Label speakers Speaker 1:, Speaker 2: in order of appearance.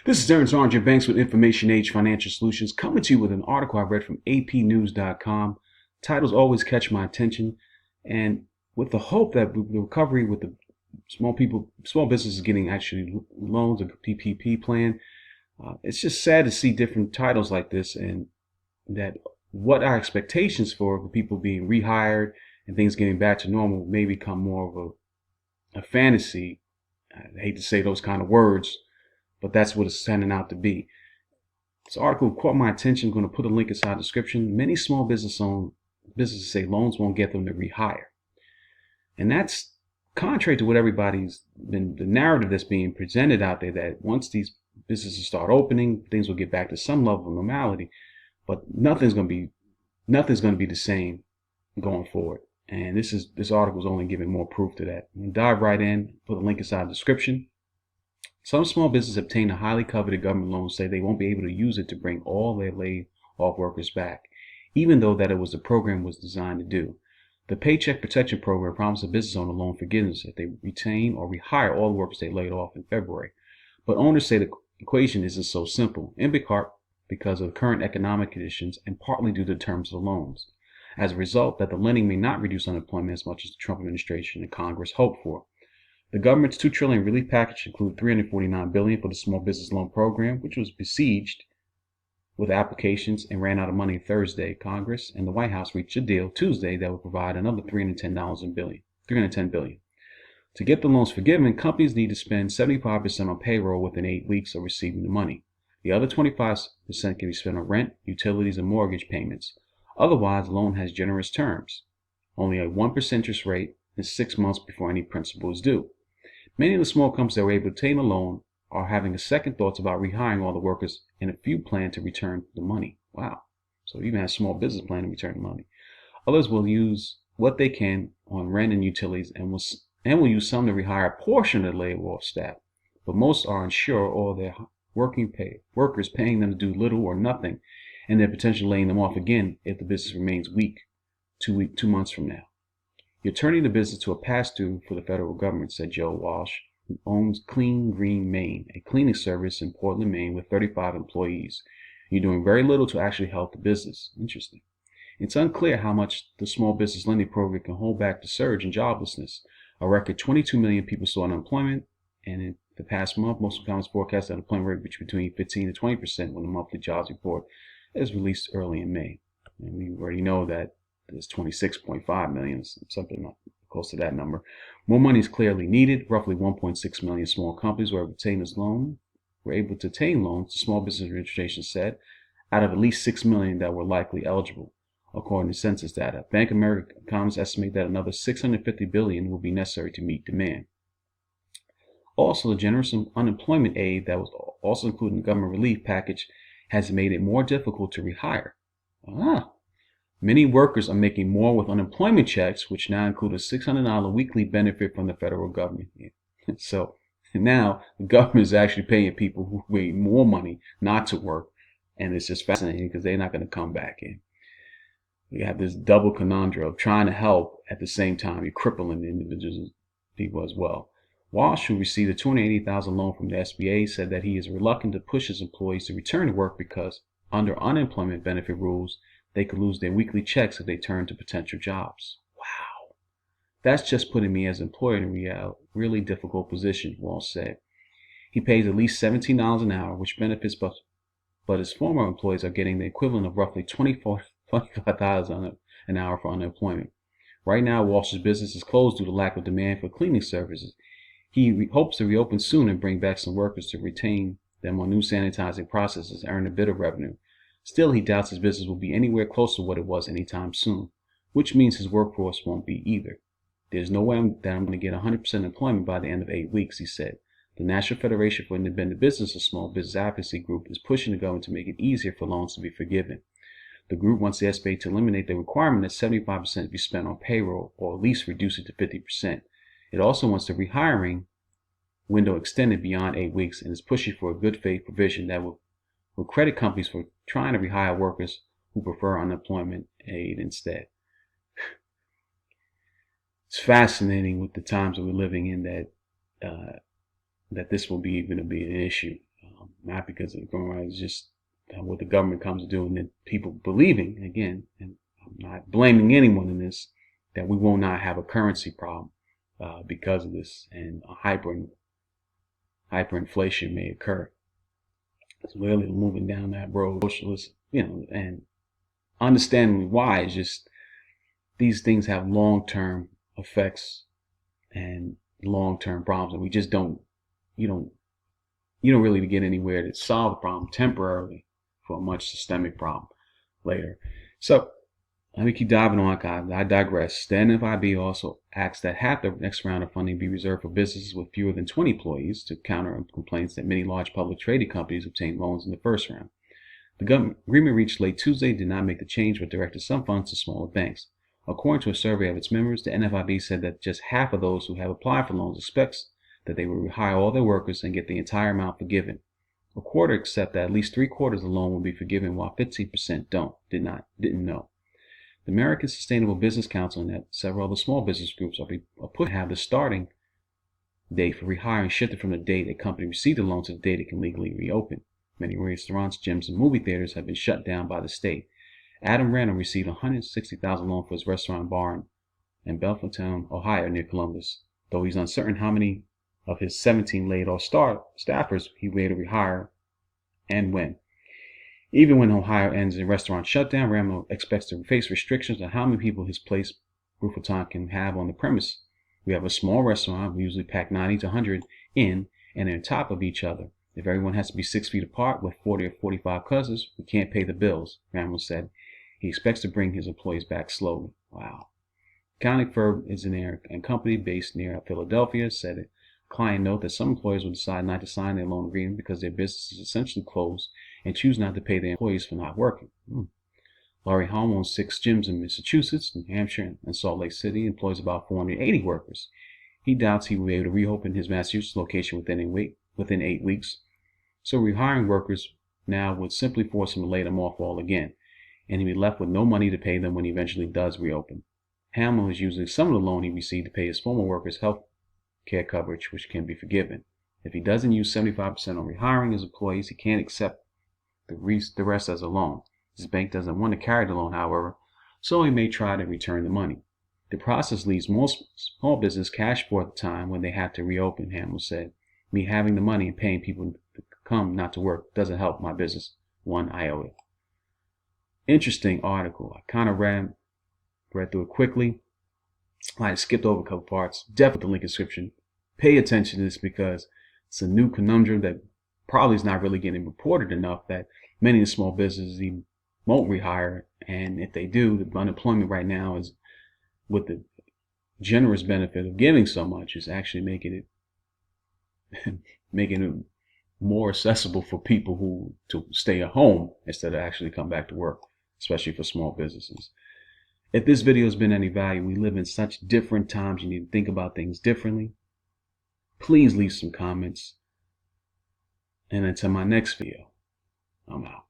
Speaker 1: This is Ernest Arnger Banks with Information Age Financial Solutions, coming to you with an article I read from apnews.com. Titles always catch my attention, and with the hope that the recovery with the small businesses getting actually loans, a PPP plan, it's just sad to see different titles like this, and that what our expectations for people being rehired and things getting back to normal may become more of a fantasy. I hate to say those kind of words, but that's what it's turning out to be. This article caught my attention. I'm going to put a link inside the description. Many small businesses say loans won't get them to rehire. And that's contrary to what everybody's been, the narrative that's being presented out there, that once these businesses start opening, things will get back to some level of normality. But nothing's going to be the same going forward. And this article is only giving more proof to that. I'm going to dive right in, put a link inside the description. Some small businesses obtain a highly coveted government loan, say they won't be able to use it to bring all their laid off workers back, even though that it was the program was designed to do. The Paycheck Protection Program promises a business owner loan forgiveness if they retain or rehire all the workers they laid off in February. But owners say the equation isn't so simple, in big part because of current economic conditions and partly due to the terms of the loans. As a result, that the lending may not reduce unemployment as much as the Trump administration and Congress hoped for. The government's $2 trillion relief package included $349 billion for the Small Business Loan Program, which was besieged with applications and ran out of money Thursday. Congress and the White House reached a deal Tuesday that would provide another $310 billion. To get the loans forgiven, companies need to spend 75% on payroll within 8 weeks of receiving the money. The other 25% can be spent on rent, utilities, and mortgage payments. Otherwise, the loan has generous terms, only a 1% interest rate, and 6 months before any principal is due. Many of the small companies that were able to obtain a loan are having second thoughts about rehiring all the workers, and a few plan to return the money. Wow. So even have small business plan to return the money. Others will use what they can on rent and utilities and will use some to rehire a portion of the laid off staff. But most are unsure or their workers paying them to do little or nothing, and they're potentially laying them off again if the business remains weak 2 months from now. You're turning the business to a pass-through for the federal government, said Joe Walsh, who owns Clean Green Maine, a cleaning service in Portland, Maine with 35 employees. You're doing very little to actually help the business. Interesting. It's unclear how much the small business lending program can hold back the surge in joblessness. A record 22 million people saw unemployment, and in the past month, most economists forecast that unemployment rate between 15 to 20% when the monthly jobs report is released early in May. And we already know that there's 26.5 million, something close to that number. More money is clearly needed. Roughly 1.6 million small companies were able to obtain loans, the Small Business Administration said, out of at least 6 million that were likely eligible, according to census data. Bank of America economists estimate that another 650 billion will be necessary to meet demand. Also, the generous unemployment aid that was also included in the government relief package has made it more difficult to rehire. Many workers are making more with unemployment checks, which now include a $600 weekly benefit from the federal government. So now the government is actually paying people who make more money not to work, and it's just fascinating because they're not going to come back in. You have this double conundrum of trying to help at the same time you're crippling the individual people as well. Walsh, who received a $280,000 loan from the SBA, said that he is reluctant to push his employees to return to work because under unemployment benefit rules, they could lose their weekly checks if they turn to potential jobs. Wow. That's just putting me as an employer in a really difficult position, Walsh said. He pays at least $17 an hour, which benefits, but his former employees are getting the equivalent of roughly $25,000 an hour for unemployment. Right now, Walsh's business is closed due to lack of demand for cleaning services. He hopes to reopen soon and bring back some workers to retain them on new sanitizing processes and earn a bit of revenue. Still, he doubts his business will be anywhere close to what it was anytime soon, which means his workforce won't be either. There's no way that I'm going to get 100% employment by the end of 8 weeks, he said. The National Federation for Independent Business, a small business advocacy group, is pushing the government to make it easier for loans to be forgiven. The group wants the SBA to eliminate the requirement that 75% be spent on payroll, or at least reduce it to 50%. It also wants the rehiring window extended beyond 8 weeks and is pushing for a good faith provision that will credit companies for trying to rehire workers who prefer unemployment aid instead. It's fascinating with the times that we're living in that this will be going to be an issue. not because of the coronavirus, it's just what the government comes to do, and then people believing, again, and I'm not blaming anyone in this, that we will not have a currency problem because of this, and a hyperinflation may occur. It's really moving down that road, socialist, and understanding why is just these things have long-term effects and long-term problems, and we just you don't really get anywhere to solve the problem temporarily for a much systemic problem later. So let me keep diving on. I digress. The NFIB also asks that half the next round of funding be reserved for businesses with fewer than 20 employees to counter complaints that many large public traded companies obtained loans in the first round. The government agreement reached late Tuesday did not make the change, but directed some funds to smaller banks. According to a survey of its members, the NFIB said that just half of those who have applied for loans expects that they will rehire all their workers and get the entire amount forgiven. A quarter accept that at least 3/4 of the loan will be forgiven, while 15% didn't know. The American Sustainable Business Council and several other small business groups are put to have the starting date for rehiring shifted from the date a company received the loan to the date it can legally reopen. Many restaurants, gyms, and movie theaters have been shut down by the state. Adam Randall received a $160,000 loan for his restaurant bar in Bellefontaine, Ohio, near Columbus, though he's uncertain how many of his 17 laid-off staffers he will rehire and when. Even when Ohio ends in restaurant shutdown, Randall expects to face restrictions on how many people his place, Bellefontaine, can have on the premise. We have a small restaurant. We usually pack 90 to 100 in, and they're on top of each other. If everyone has to be 6 feet apart with 40 or 45 cousins, we can't pay the bills, Randall said. He expects to bring his employees back slowly. Wow. Accounting firm is in there, and company based near Philadelphia said a client note that some employers will decide not to sign their loan agreement because their business is essentially closed and choose not to pay their employees for not working. Laurie Holm owns 6 gyms in Massachusetts, New Hampshire, and Salt Lake City, employs about 480 workers. He doubts he will be able to reopen his Massachusetts location within 8 weeks. So rehiring workers now would simply force him to lay them off all again, and he'd be left with no money to pay them when he eventually does reopen. Hamill is using some of the loan he received to pay his former workers' health care coverage, which can be forgiven. If he doesn't use 75% on rehiring his employees, he can't accept the rest as a loan. His bank doesn't want to carry the loan, however, so he may try to return the money. The process leaves most small business cash poor at the time when they have to reopen, Hamill said. Me having the money and paying people to come not to work doesn't help my business one iota. Interesting article. I kind of read through it quickly. I skipped over a couple parts. Definitely the link in the description. Pay attention to this because it's a new conundrum that probably is not really getting reported enough, that many of the small businesses even won't rehire, and if they do, the unemployment right now is, with the generous benefit of giving so much, is actually making it more accessible for people to stay at home instead of actually come back to work, especially for small businesses. If this video has been any value, we live in such different times. You need to think about things differently. Please leave some comments. And until my next video, I'm out.